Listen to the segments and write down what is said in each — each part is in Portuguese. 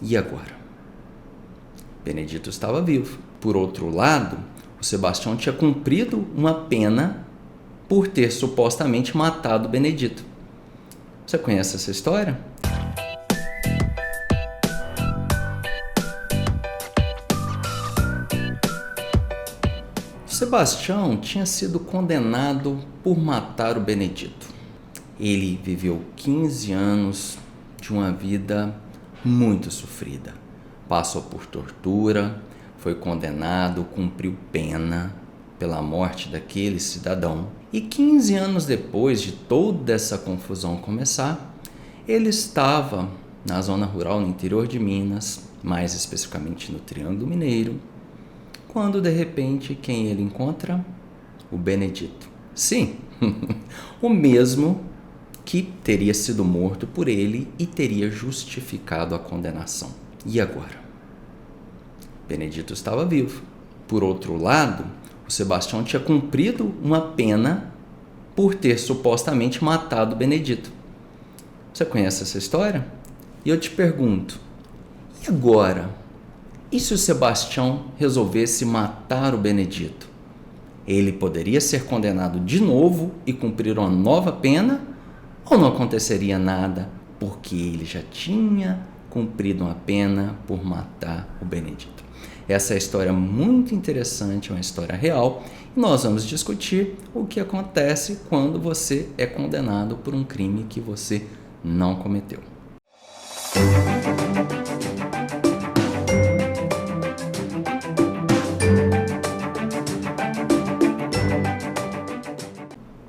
E agora? Benedito estava vivo. Por outro lado, o Sebastião tinha cumprido uma pena por ter supostamente matado Benedito. Você conhece essa história? Sebastião tinha sido condenado por matar o Benedito. Ele viveu 15 anos de uma vida muito sofrida. Passou por tortura, foi condenado, cumpriu pena pela morte daquele cidadão. E 15 anos depois de toda essa confusão começar, ele estava na zona rural, no interior de Minas, mais especificamente no Triângulo Mineiro, quando de repente quem ele encontra? O Benedito. Sim, o mesmo que teria sido morto por ele e teria justificado a condenação. E agora? Benedito estava vivo. Por outro lado, o Sebastião tinha cumprido uma pena por ter supostamente matado Benedito. Você conhece essa história? E eu te pergunto, e agora? E se o Sebastião resolvesse matar o Benedito? Ele poderia ser condenado de novo e cumprir uma nova pena? Ou não aconteceria nada porque ele já tinha cumprido uma pena por matar o Benedito? Essa é uma história muito interessante, uma história real, e nós vamos discutir o que acontece quando você é condenado por um crime que você não cometeu.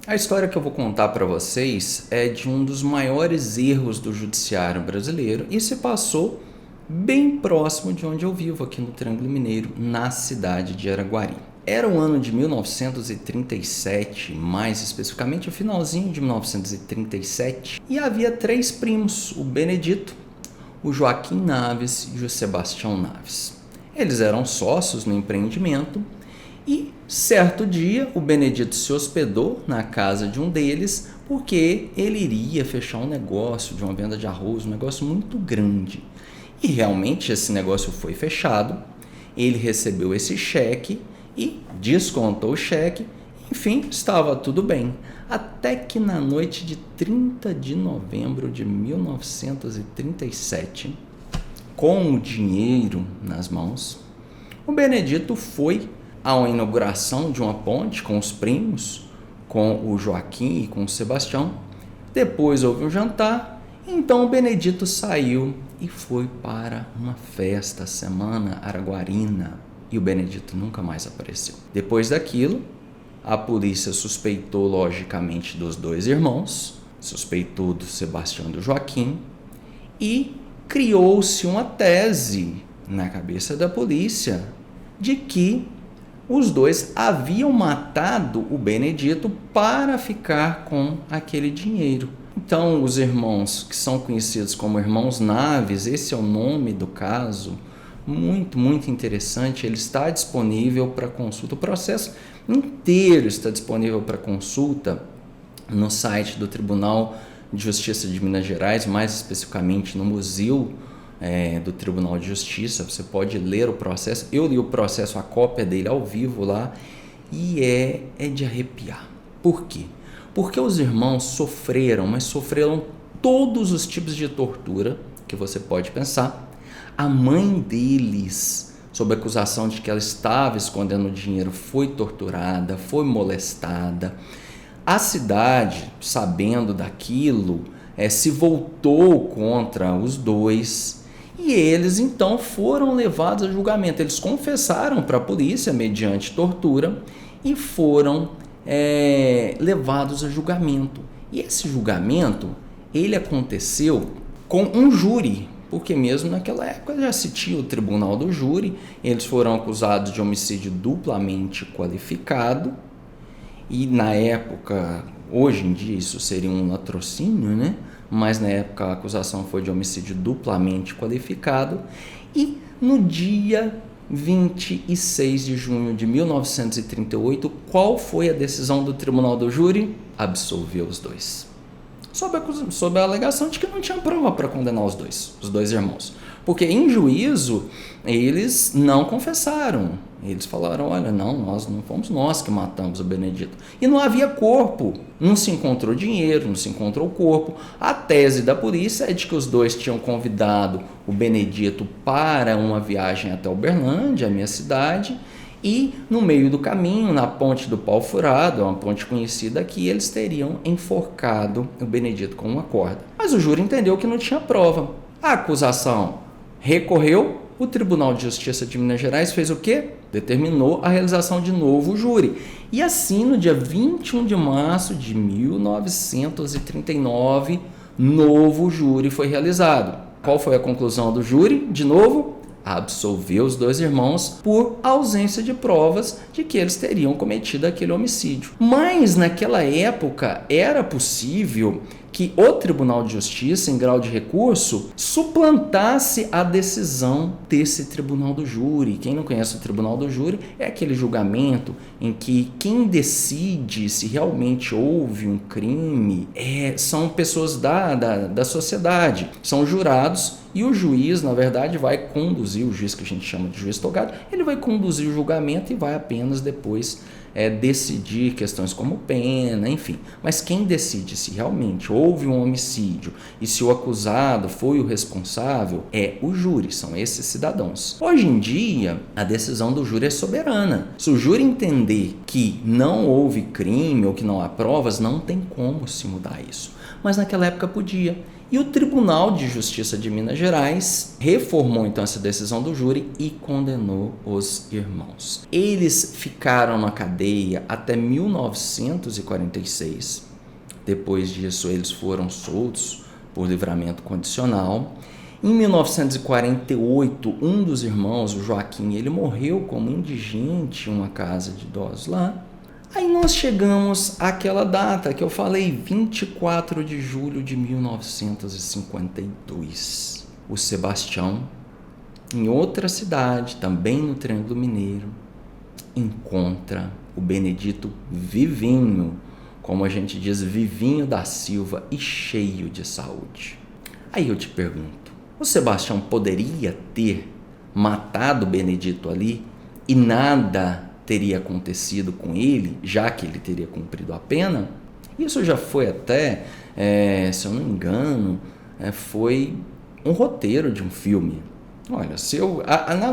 A história que eu vou contar para vocês é de um dos maiores erros do judiciário brasileiro e se passou bem próximo de onde eu vivo, aqui no Triângulo Mineiro, na cidade de Araguari. Era o ano de 1937, mais especificamente o finalzinho de 1937, e havia 3 primos, o Benedito, o Joaquim Naves e o Sebastião Naves. Eles eram sócios no empreendimento e, certo dia, o Benedito se hospedou na casa de um deles porque ele iria fechar um negócio de uma venda de arroz, um negócio muito grande. E realmente esse negócio foi fechado, ele recebeu esse cheque e descontou o cheque, enfim, estava tudo bem. Até que na noite de 30 de novembro de 1937, com o dinheiro nas mãos, o Benedito foi à inauguração de uma ponte com os primos, com o Joaquim e com o Sebastião. Depois houve um jantar, então o Benedito saiu e foi para uma festa, Semana Araguarina, e o Benedito nunca mais apareceu. Depois daquilo, a polícia suspeitou logicamente dos 2 irmãos, suspeitou do Sebastião e do Joaquim, e criou-se uma tese na cabeça da polícia de que os 2 haviam matado o Benedito para ficar com aquele dinheiro. Então, os irmãos que são conhecidos como irmãos Naves, esse é o nome do caso, muito, muito interessante, ele está disponível para consulta, o processo inteiro está disponível para consulta no site do Tribunal de Justiça de Minas Gerais, mais especificamente no Museu do Tribunal de Justiça. Você pode ler o processo, eu li o processo, a cópia dele ao vivo lá, e é de arrepiar. Por quê? Porque os irmãos sofreram, mas sofreram todos os tipos de tortura que você pode pensar. A mãe deles, sob a acusação de que ela estava escondendo dinheiro, foi torturada, foi molestada. A cidade, sabendo daquilo, se voltou contra os 2 e eles então foram levados a julgamento. Eles confessaram para a polícia mediante tortura e foram levados a julgamento. E esse julgamento, ele aconteceu com um júri, porque mesmo naquela época já se tinha o tribunal do júri. Eles foram acusados de homicídio duplamente qualificado, e na época, hoje em dia isso seria um latrocínio, né? Mas na época a acusação foi de homicídio duplamente qualificado, e no dia 26 de junho de 1938, qual foi a decisão do tribunal do júri? Absolveu os 2. Sob a alegação de que não tinha prova para condenar os 2 irmãos. Porque em juízo, eles não confessaram. Eles falaram, olha, não fomos nós que matamos o Benedito. E não havia corpo, não se encontrou dinheiro, não se encontrou corpo. A tese da polícia é de que os dois tinham convidado o Benedito para uma viagem até Uberlândia, a minha cidade, e no meio do caminho, na ponte do Pau Furado, uma ponte conhecida aqui, eles teriam enforcado o Benedito com uma corda. Mas o júri entendeu que não tinha prova. A acusação recorreu, o Tribunal de Justiça de Minas Gerais fez o quê? Determinou a realização de novo júri. E assim, no dia 21 de março de 1939, novo júri foi realizado. Qual foi a conclusão do júri? De novo, absolveu os dois irmãos por ausência de provas de que eles teriam cometido aquele homicídio. Mas naquela época era possível que o Tribunal de Justiça, em grau de recurso, suplantasse a decisão desse Tribunal do Júri. Quem não conhece o Tribunal do Júri é aquele julgamento em que quem decide se realmente houve um crime são pessoas da sociedade, são jurados, e o juiz, na verdade, vai conduzir, o juiz que a gente chama de juiz togado, ele vai conduzir o julgamento e vai apenas depois decidir questões como pena, enfim. Mas quem decide se realmente houve um homicídio e se o acusado foi o responsável é o júri, são esses cidadãos. Hoje em dia, a decisão do júri é soberana. Se o júri entender que não houve crime ou que não há provas, não tem como se mudar isso. Mas naquela época podia. E o Tribunal de Justiça de Minas Gerais reformou então essa decisão do júri e condenou os irmãos. Eles ficaram na cadeia até 1946. Depois disso, eles foram soltos por livramento condicional. Em 1948, um dos irmãos, o Joaquim, ele morreu como indigente em uma casa de idosos lá. Aí nós chegamos àquela data que eu falei, 24 de julho de 1952. O Sebastião, em outra cidade, também no Triângulo Mineiro, encontra o Benedito vivinho, como a gente diz, vivinho da Silva e cheio de saúde. Aí eu te pergunto, o Sebastião poderia ter matado o Benedito ali e nada teria acontecido com ele, já que ele teria cumprido a pena? Isso já foi até, se eu não me engano, foi um roteiro de um filme. Olha,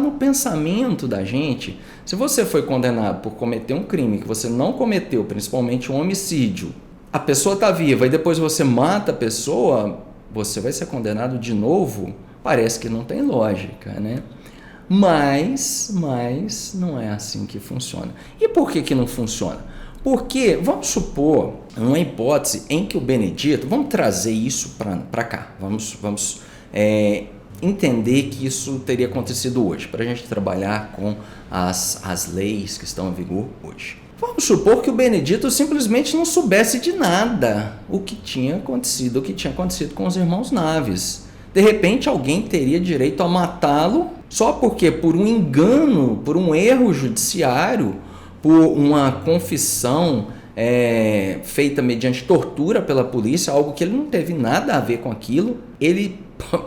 no pensamento da gente, se você foi condenado por cometer um crime que você não cometeu, principalmente um homicídio, a pessoa está viva e depois você mata a pessoa, você vai ser condenado de novo? Parece que não tem lógica, né? Mas não é assim que funciona. E por que não funciona? Porque, vamos supor, uma hipótese em que o Benedito, vamos trazer isso para cá, vamos entender que isso teria acontecido hoje, para a gente trabalhar com as leis que estão em vigor hoje. Vamos supor que o Benedito simplesmente não soubesse de nada o que tinha acontecido com os irmãos Naves. De repente, alguém teria direito a matá-lo só porque, por um engano, por um erro judiciário, por uma confissão feita mediante tortura pela polícia, algo que ele não teve nada a ver com aquilo, ele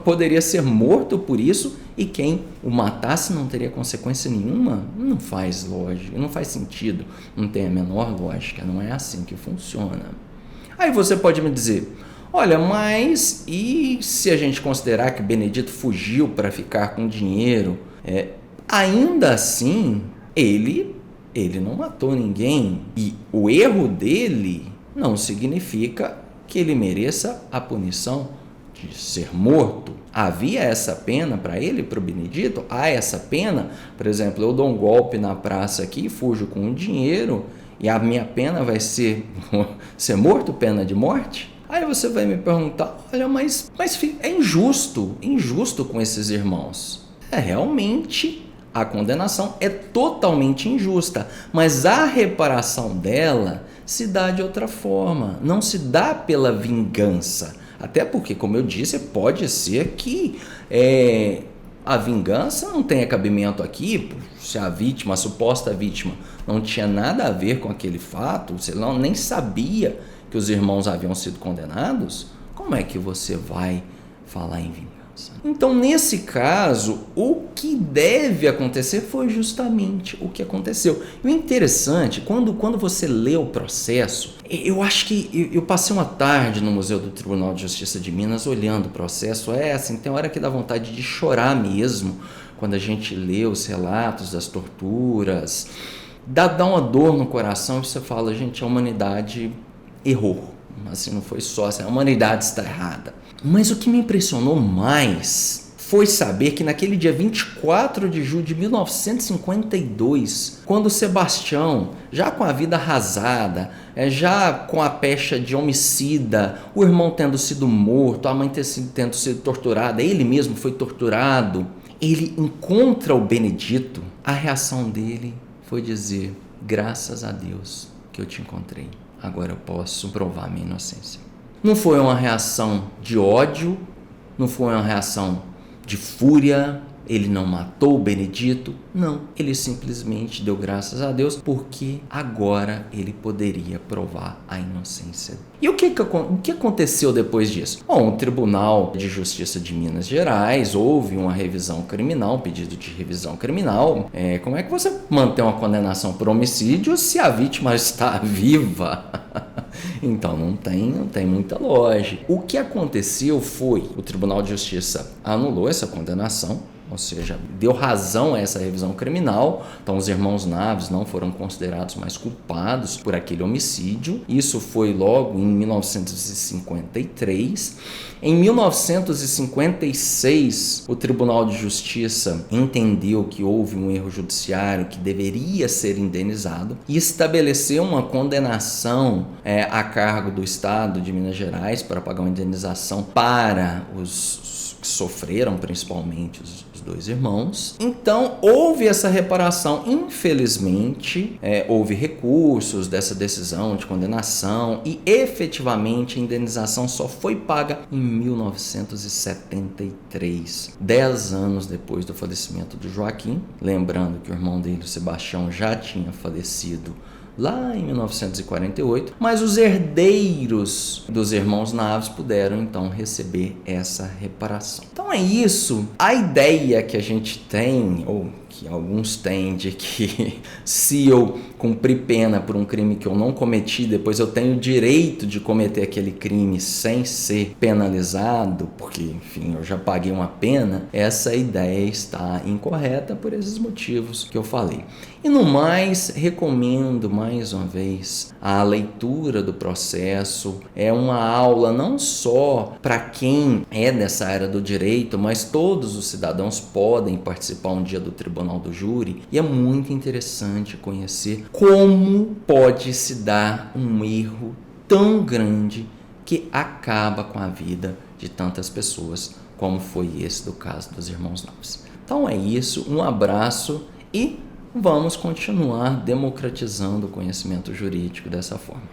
poderia ser morto por isso e quem o matasse não teria consequência nenhuma? Não faz lógica, não faz sentido, não tem a menor lógica, não é assim que funciona. Aí você pode me dizer, olha, mas e se a gente considerar que Benedito fugiu para ficar com dinheiro? Ainda assim, ele não matou ninguém. E o erro dele não significa que ele mereça a punição de ser morto. Havia essa pena para ele, para o Benedito? Há essa pena? Por exemplo, eu dou um golpe na praça aqui, fujo com o dinheiro e a minha pena vai ser morto, pena de morte? Aí você vai me perguntar, olha, mas é injusto com esses irmãos. Realmente, a condenação é totalmente injusta, mas a reparação dela se dá de outra forma, não se dá pela vingança. Até porque, como eu disse, pode ser que a vingança não tenha cabimento aqui, se a suposta vítima, não tinha nada a ver com aquele fato, você nem sabia que os irmãos haviam sido condenados, como é que você vai falar em vingança? Então, nesse caso, o que deve acontecer foi justamente o que aconteceu. E o interessante, quando você lê o processo, eu acho que eu passei uma tarde no Museu do Tribunal de Justiça de Minas olhando o processo. Assim, tem hora que dá vontade de chorar mesmo, quando a gente lê os relatos das torturas. Dá uma dor no coração e você fala, gente, a humanidade errou. Assim, não foi só assim, a humanidade está errada. Mas o que me impressionou mais foi saber que naquele dia 24 de julho de 1952, quando Sebastião, já com a vida arrasada, já com a pecha de homicida, o irmão tendo sido morto, a mãe tendo sido torturada, ele mesmo foi torturado, ele encontra o Benedito, a reação dele foi dizer, graças a Deus que eu te encontrei, agora eu posso provar minha inocência. Não foi uma reação de ódio, não foi uma reação de fúria, ele não matou o Benedito, não, ele simplesmente deu graças a Deus porque agora ele poderia provar a inocência. E o que aconteceu depois disso? Bom, o Tribunal de Justiça de Minas Gerais houve uma revisão criminal, um pedido de revisão criminal. Como é que você mantém uma condenação por homicídio se a vítima está viva? Então não tem muita lógica. O que aconteceu foi, o Tribunal de Justiça anulou essa condenação, ou seja, deu razão a essa revisão criminal. Então os irmãos Naves não foram considerados mais culpados por aquele homicídio. Isso foi logo em 1953. Em 1956, o Tribunal de Justiça entendeu que houve um erro judiciário que deveria ser indenizado e estabeleceu uma condenação a cargo do Estado de Minas Gerais para pagar uma indenização para os que sofreram, principalmente os dois irmãos. Então, houve essa reparação. Infelizmente, houve recursos dessa decisão de condenação e, efetivamente, a indenização só foi paga em 1973, 10 anos depois do falecimento do Joaquim. Lembrando que o irmão dele, o Sebastião, já tinha falecido lá em 1948, mas os herdeiros dos irmãos Naves puderam então receber essa reparação. Então é isso. A ideia que a gente tem, ou que alguns têm, de que se eu cumprir pena por um crime que eu não cometi, depois eu tenho o direito de cometer aquele crime sem ser penalizado, porque, enfim, eu já paguei uma pena, essa ideia está incorreta por esses motivos que eu falei. E no mais, recomendo mais uma vez a leitura do processo. É uma aula não só para quem é dessa área do direito, mas todos os cidadãos podem participar um dia do Tribunal do Júri, e é muito interessante conhecer como pode se dar um erro tão grande que acaba com a vida de tantas pessoas, como foi esse do caso dos irmãos Naves. Então é isso, um abraço e vamos continuar democratizando o conhecimento jurídico dessa forma.